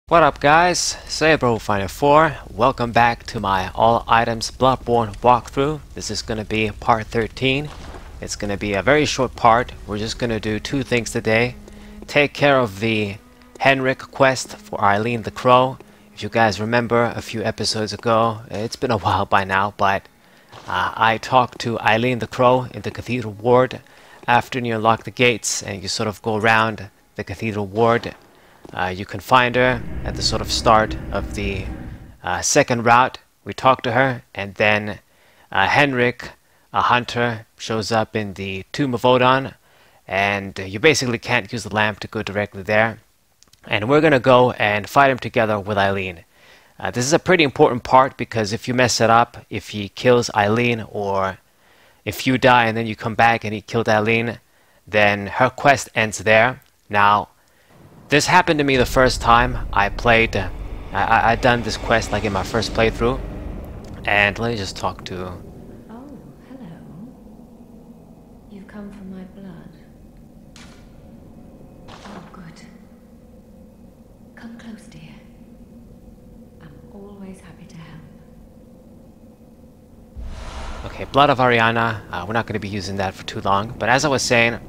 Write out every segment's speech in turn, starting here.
What up guys, Sabro594. Welcome back to my all items Bloodborne walkthrough. This is going to be part 13. It's going to be a very short part. We're just going to do two things today. Take care of the Henrik quest for Eileen the Crow. If you guys remember a few episodes ago, it's been a while by now, but I talked to Eileen the Crow in the Cathedral Ward after you unlock the gates and you sort of go around the Cathedral Ward. You can find her at the sort of start of the second route. We talk to her, and then Henrik, a hunter, shows up in the Tomb of Odin, and you basically can't use the lamp to go directly there. And we're gonna go and fight him together with Eileen. This is a pretty important part because if you mess it up, if he kills Eileen, or if you die and then you come back and he killed Eileen, then her quest ends there. Now, this happened to me the first time I played. I'd done this quest like in my first playthrough. And let me just talk to... Oh, hello. You've come for my blood. Oh, good. Come close, dear. I'm always happy to help. Okay, blood of Ariana. We're not going to be using that for too long. But as I was saying,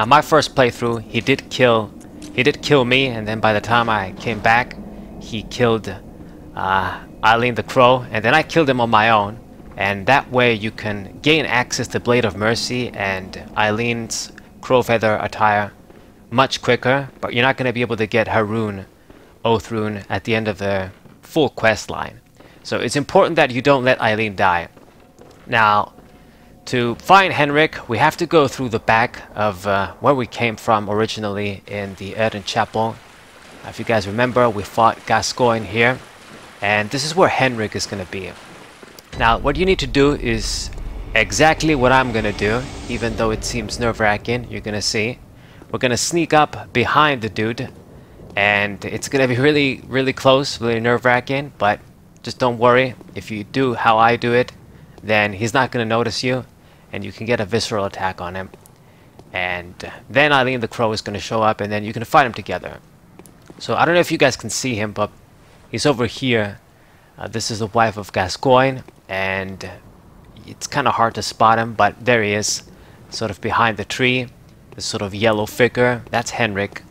my first playthrough, he did kill me, and then by the time I came back, he killed Eileen the Crow, and then I killed him on my own. And that way you can gain access to Blade of Mercy and Eileen's crow feather attire much quicker, but you're not going to be able to get her rune, Oath Rune, at the end of the full quest line. So it's important that you don't let Eileen die. Now, to find Henrik, we have to go through the back of where we came from originally in the Untitled Chapter. If you guys remember, we fought Gascoigne here, and this is where Henrik is going to be. Now, what you need to do is exactly what I'm going to do, even though it seems nerve-wracking. You're going to see. We're going to sneak up behind the dude, and it's going to be really, really close, really nerve-wracking, but just don't worry. If you do how I do it, then he's not going to notice you, and you can get a visceral attack on him. And then Eileen the Crow is going to show up, and then you can fight him together. So I don't know if you guys can see him, but he's over here. This is the wife of Gascoigne, and it's kind of hard to spot him, but there he is, sort of behind the tree. This sort of yellow figure, that's Henrik,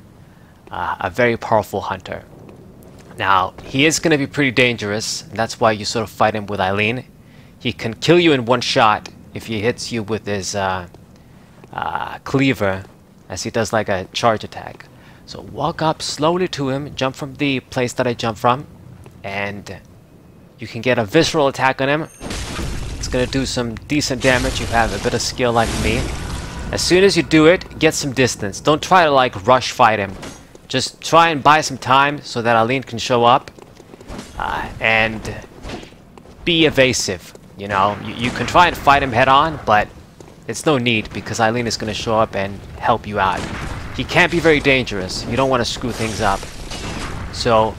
a very powerful hunter. Now, he is going to be pretty dangerous, and that's why you sort of fight him with Eileen. He can kill you in one shot if he hits you with his cleaver, as he does like a charge attack. So walk up slowly to him, jump from the place that I jumped from, and you can get a visceral attack on him. It's gonna do some decent damage. You have a bit of skill like me. As soon as you do it, get some distance. Don't try to like rush fight him. Just try and buy some time so that Eileen can show up, and be evasive. You know, you can try and fight him head on, but it's no need because Eileen is going to show up and help you out. He can't be very dangerous. You don't want to screw things up. So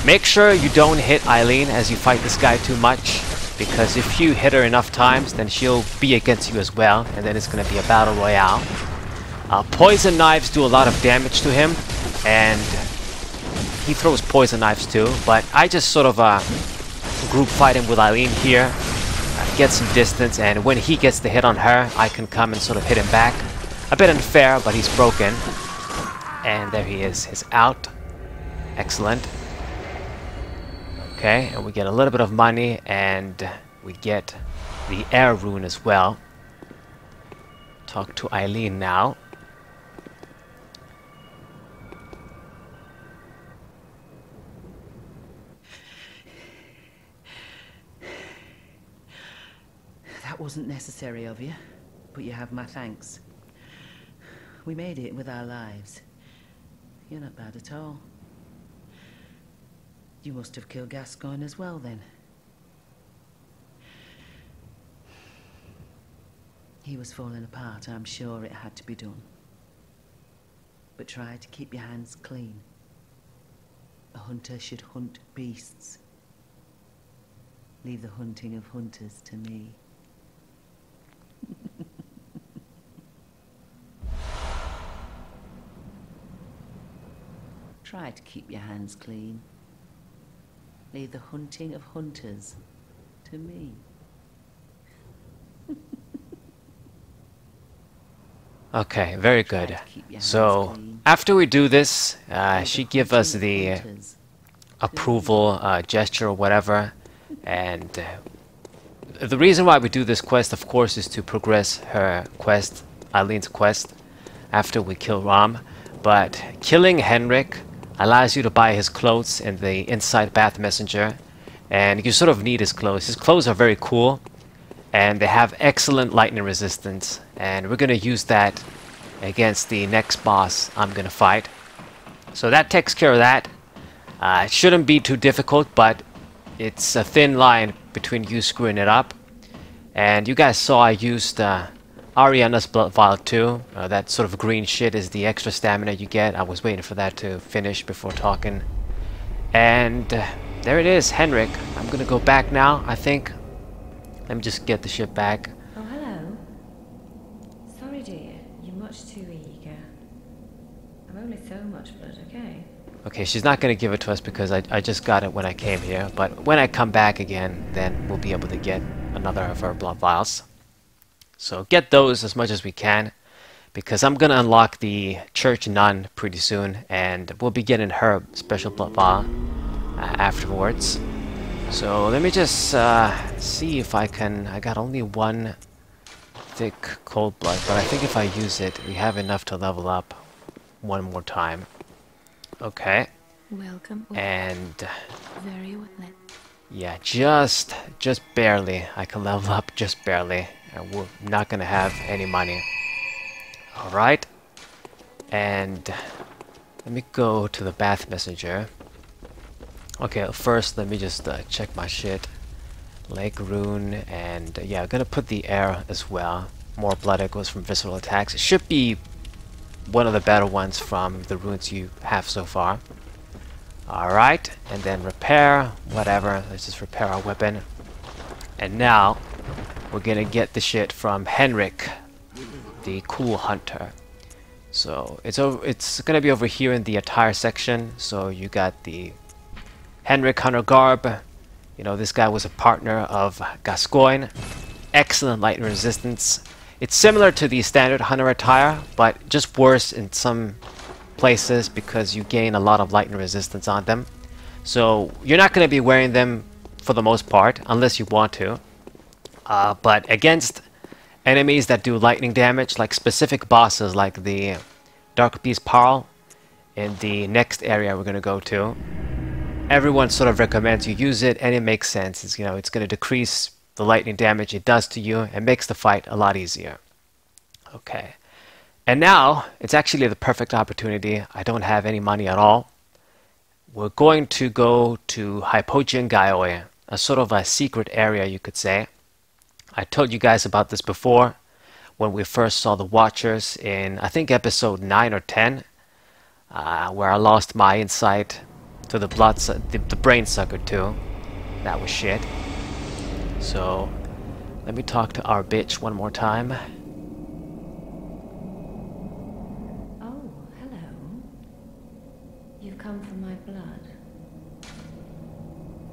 make sure you don't hit Eileen as you fight this guy too much, because if you hit her enough times, then she'll be against you as well, and then it's going to be a battle royale. Poison knives do a lot of damage to him, and he throws poison knives too, but I just sort of group fight him with Eileen here. Get some distance, and when he gets the hit on her, I can come and sort of hit him back. A bit unfair, but he's broken. And there he is. He's out. Excellent. Okay, and we get a little bit of money, and we get the air rune as well. Talk to Eileen now. That wasn't necessary of you, but you have my thanks. We made it with our lives. You're not bad at all. You must have killed Gascoigne as well, then. He was falling apart, I'm sure it had to be done. But try to keep your hands clean. A hunter should hunt beasts. Leave the hunting of hunters to me. Try to keep your hands clean. Leave the hunting of hunters to me. Okay, very good. So, after we do this, she give us the approval gesture or whatever, and the reason why we do this quest, of course, is to progress her quest, Eileen's quest, after we kill Ram. But killing Henrik allows you to buy his clothes in the Inside Bath Messenger, and you sort of need his clothes. His clothes are very cool, and they have excellent lightning resistance, and we're going to use that against the next boss I'm going to fight. So that takes care of that. It shouldn't be too difficult, but it's a thin line between you screwing it up. And you guys saw I used Ariana's blood vial too. That sort of green shit is the extra stamina you get. I was waiting for that to finish before talking. And there it is, Henrik. I'm going to go back now, I think. Let me just get the ship back. Oh, hello. Sorry, dear. You're much too eager. I've only so much blood, okay? Okay, she's not going to give it to us because I just got it when I came here. But when I come back again, then we'll be able to get another of her blood vials. So get those as much as we can, because I'm going to unlock the church nun pretty soon, and we'll be getting her special blood vial afterwards. So let me just see if I can. I got only one thick cold blood, but I think if I use it, we have enough to level up one more time. Okay. Welcome. And Very well. yeah, just barely. I can level up just barely. And we're not gonna have any money. All right. And let me go to the Bath Messenger. Okay, first let me just check my shit. Lake Rune, and yeah, I'm gonna put the air as well. More blood echoes from visceral attacks. It should be one of the better ones from the runes you have so far. Alright, and then repair, whatever. Let's just repair our weapon. And now, we're gonna get the shit from Henrik, the cool hunter. So, it's gonna be over here in the attire section. So, you got the Henrik Hunter Garb. You know, this guy was a partner of Gascoigne. Excellent lightning resistance. It's similar to the standard hunter attire, but just worse in some places because you gain a lot of lightning resistance on them. So you're not going to be wearing them for the most part, unless you want to. But against enemies that do lightning damage, like specific bosses like the Dark Beast Parl in the next area we're going to go to, everyone sort of recommends you use it, and it makes sense. It's, you know, it's going to decrease the lightning damage it does to you and makes the fight a lot easier. Okay. And now, it's actually the perfect opportunity. I don't have any money at all. We're going to go to Hypogean Gaioi, a sort of a secret area, you could say. I told you guys about this before when we first saw the Watchers in, I think, episode 9 or 10, where I lost my insight to the the brain sucker too. That was shit. So let me talk to our bitch one more time. Oh, hello. You've come for my blood.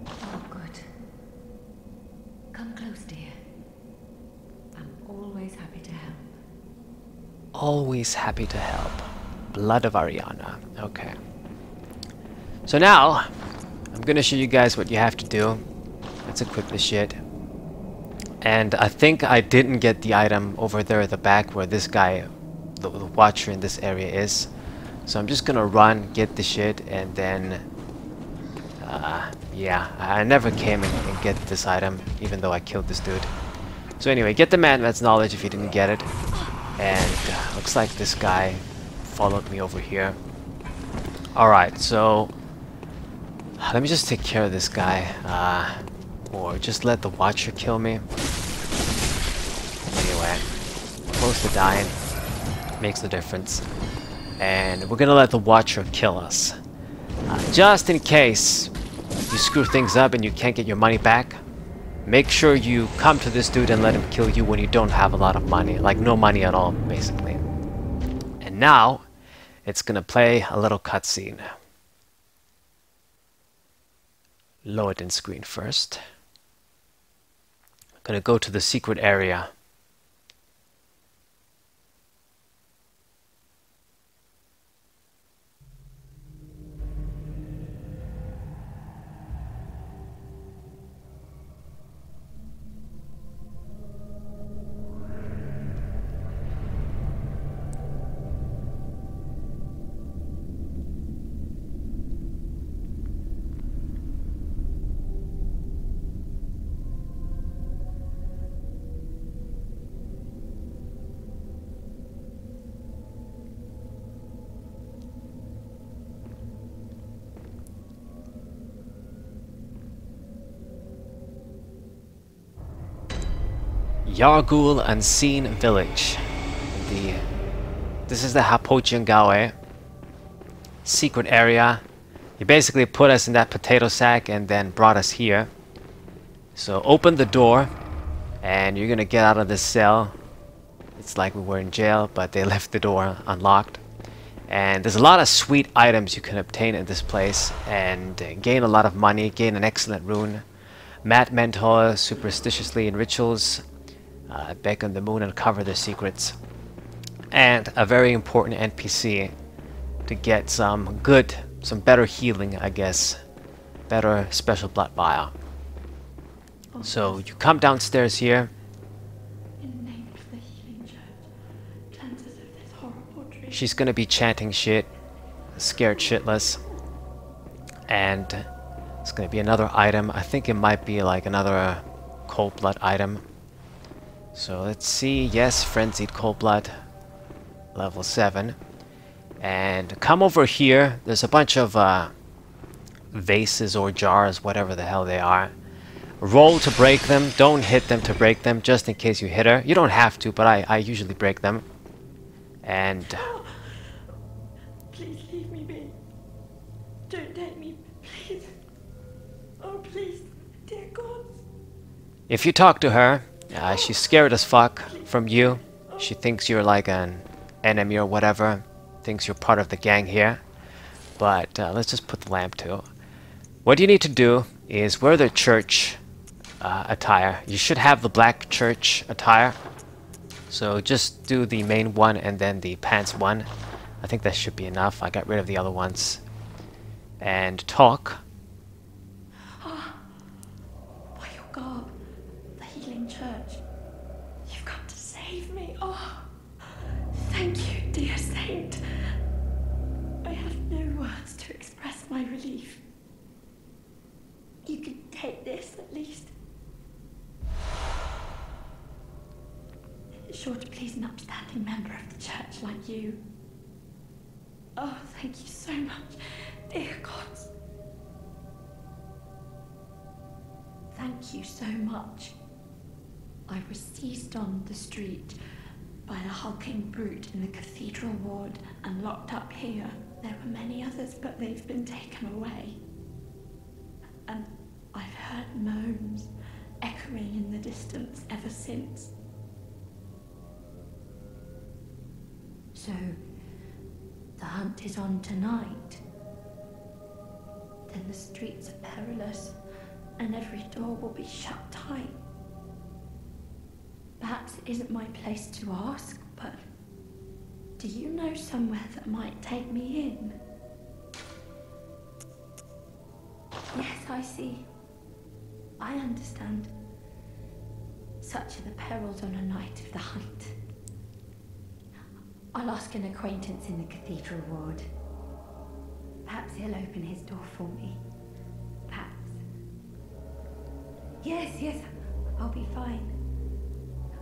Oh, good. Come close, dear. I'm always happy to help. Always happy to help. Blood of Ariana. Okay. So now, I'm gonna show you guys what you have to do. Let's equip this shit. And I think I didn't get the item over there at the back where this guy, the Watcher in this area is. So I'm just gonna run, get the shit, and then... yeah, I never came and get this item, even though I killed this dude. So anyway, get the Manman's knowledge if you didn't get it. And looks like this guy followed me over here. Alright, so... let me just take care of this guy, or just let the Watcher kill me. Anyway, close to dying, makes the difference. And we're gonna let the Watcher kill us. Just in case you screw things up and you can't get your money back, make sure you come to this dude and let him kill you when you don't have a lot of money, like no money at all, basically. And now, it's gonna play a little cutscene. load-in screen first. I'm gonna go to the secret area. Yargul Unseen Village. This is the Hapochiangawe secret area. You basically put us in that potato sack and then brought us here. So open the door and you're gonna get out of this cell. It's like we were in jail, but they left the door unlocked. And there's a lot of sweet items you can obtain in this place and gain a lot of money, gain an excellent rune. Mad mentor superstitiously in rituals. Beckon the moon and cover their secrets, and a very important NPC to get some better healing, I guess, better special blood vial. So you come downstairs here. In the name of the healing church, cleanse us of this horrible dream. She's gonna be chanting shit, scared shitless, and it's gonna be another item. I think it might be like another cold blood item. So let's see, yes, Frenzied Cold Blood, level 7. And come over here, there's a bunch of vases or jars, whatever the hell they are. Roll to break them, don't hit them to break them, just in case you hit her. You don't have to, but I usually break them. And... Please leave me be. Don't take me, please. Oh, please, dear gods. if you talk to her, she's scared as fuck from you. She thinks you're like an enemy or whatever. Thinks you're part of the gang here. But let's just put the lamp to. What you need to do is wear the church attire. You should have the black church attire. So just do the main one and then the pants one. I think that should be enough. I got rid of the other ones. And talk. By your garb, the healing church, you've come to save me. Oh, thank you, dear saint. I have no words to express my relief. You can take this at least. It's sure to please an upstanding member of the church like you. Oh, thank you so much, dear gods. Thank you so much. I was seized on the street by a hulking brute in the cathedral ward and locked up here. There were many others, but they've been taken away. And I've heard moans echoing in the distance ever since. So, the hunt is on tonight. Then the streets are perilous, and every door will be shut tight. Perhaps it isn't my place to ask, but do you know somewhere that might take me in? Yes, I see. I understand. Such are the perils on a night of the hunt. I'll ask an acquaintance in the cathedral ward. Perhaps he'll open his door for me. Perhaps. Yes, I'll be fine.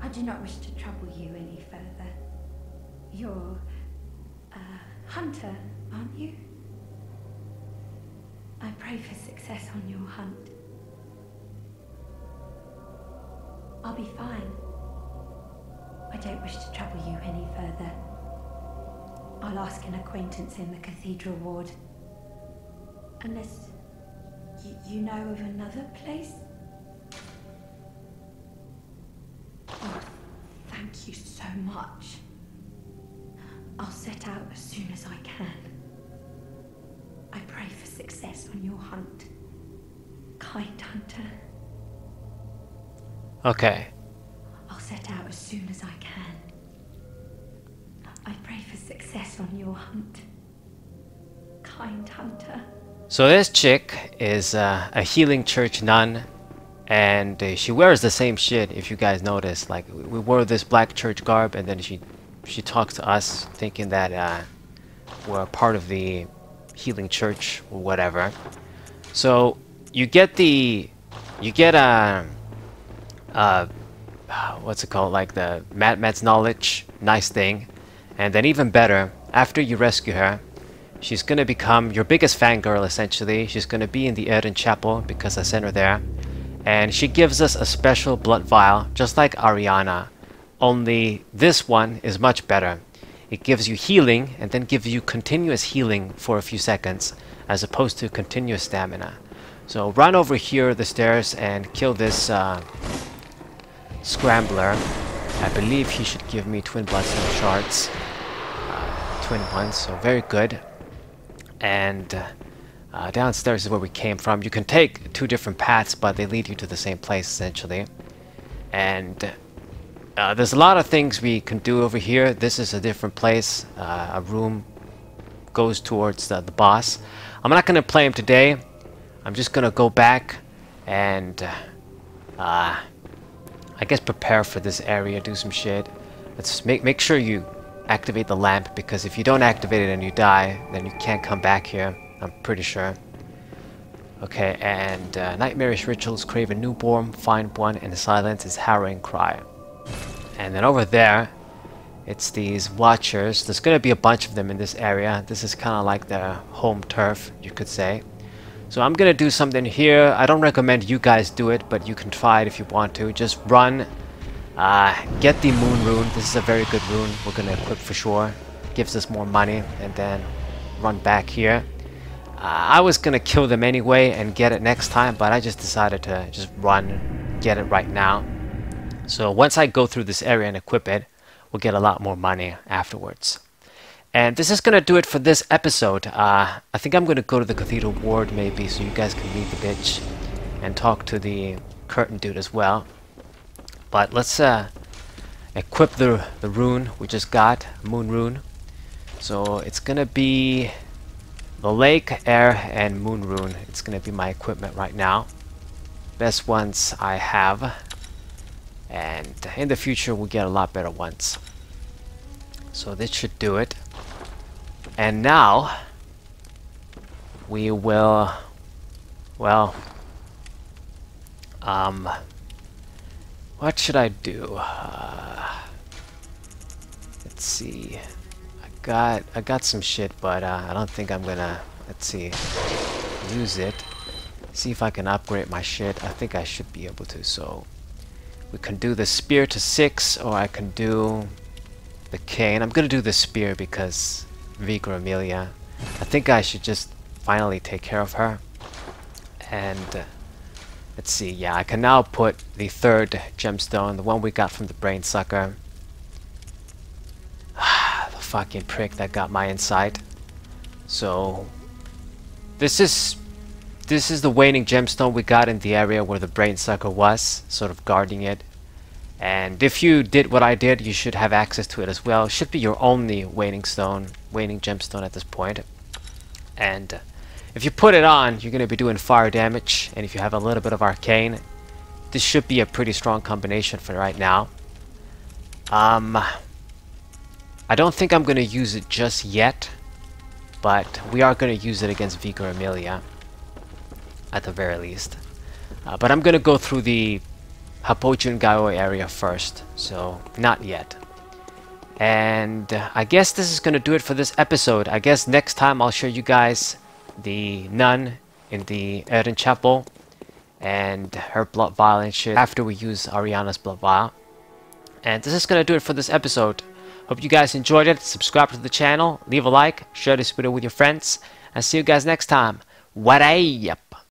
I do not wish to trouble you any further. You're a hunter, aren't you? I pray for success on your hunt. I'll be fine. I don't wish to trouble you any further. I'll ask an acquaintance in the cathedral ward. Unless you know of another place? Oh, thank you so much. I'll set out as soon as I can. I pray for success on your hunt. kind hunter. Okay. I'll set out as soon as I can. I pray for success on your hunt. Kind hunter. So this chick is a healing church nun, and she wears the same shit, if you guys notice. Like, we wore this black church garb, and then she talks to us thinking that we're a part of the healing church or whatever. So you get what's it called, like the Matt's knowledge, nice thing. And then even better, after you rescue her, she's gonna become your biggest fangirl essentially. She's gonna be in the Untitled Chapter because I sent her there. And she gives us a special blood vial, just like Ariana. Only this one is much better. It gives you healing and then gives you continuous healing for a few seconds, as opposed to continuous stamina. So run over here the stairs and kill this Scrambler. I believe he should give me twin bloodstone shards. Twin ones, so very good. And downstairs is where we came from. You can take two different paths, but they lead you to the same place essentially. And there's a lot of things we can do over here. This is a different place. A room goes towards the boss. I'm not going to play him today. I'm just going to go back and I guess prepare for this area, do some shit. Let's make sure you activate the lamp, because if you don't activate it and you die, then you can't come back here, I'm pretty sure. Okay, and nightmarish rituals crave a newborn, find one, and silence his harrowing cry. And then over there, it's these watchers. There's gonna be a bunch of them in this area. This is kind of like their home turf, you could say. So I'm gonna do something here. I don't recommend you guys do it, but you can try it if you want to. Just run, get the moon rune. This is a very good rune we're gonna equip for sure. Gives us more money, and then run back here. I was gonna kill them anyway and get it next time, but I just decided to just run, get it right now. So once I go through this area and equip it, we'll get a lot more money afterwards. And this is gonna do it for this episode. I think I'm gonna go to the Cathedral Ward maybe, so you guys can meet the bitch and talk to the curtain dude as well. But let's equip the rune we just got, moon rune. So it's gonna be the lake, air, and moon rune. It's gonna be my equipment right now. Best ones I have. And in the future we'll get a lot better ones. So this should do it. And now we will, well, what should I do? Let's see. I got some shit, but I don't think I'm gonna, let's see, use it. See if I can upgrade my shit. I think I should be able to. So we can do the spear to 6, or I can do the cane. I'm gonna do the spear because Vigor Amelia. I think I should just finally take care of her. And let's see, yeah, I can now put the 3rd gemstone, the one we got from the brain sucker. The fucking prick that got my insight. So this is the Waning Gemstone we got in the area where the brain sucker was, sort of guarding it. And if you did what I did, you should have access to it as well. It should be your only Waning Gemstone at this point. And if you put it on, you're going to be doing fire damage. And if you have a little bit of arcane, this should be a pretty strong combination for right now. I don't think I'm going to use it just yet, but we are going to use it against Vigor Amelia, at the very least. But I'm going to go through the Hapojun Gao area first, so not yet. And I guess this is going to do it for this episode. I guess next time I'll show you guys the nun in the Untitled Chapter and her blood vial and shit after we use Ariana's blood vial. And this is going to do it for this episode. Hope you guys enjoyed it. Subscribe to the channel, leave a like, share this video with your friends, and see you guys next time. What up?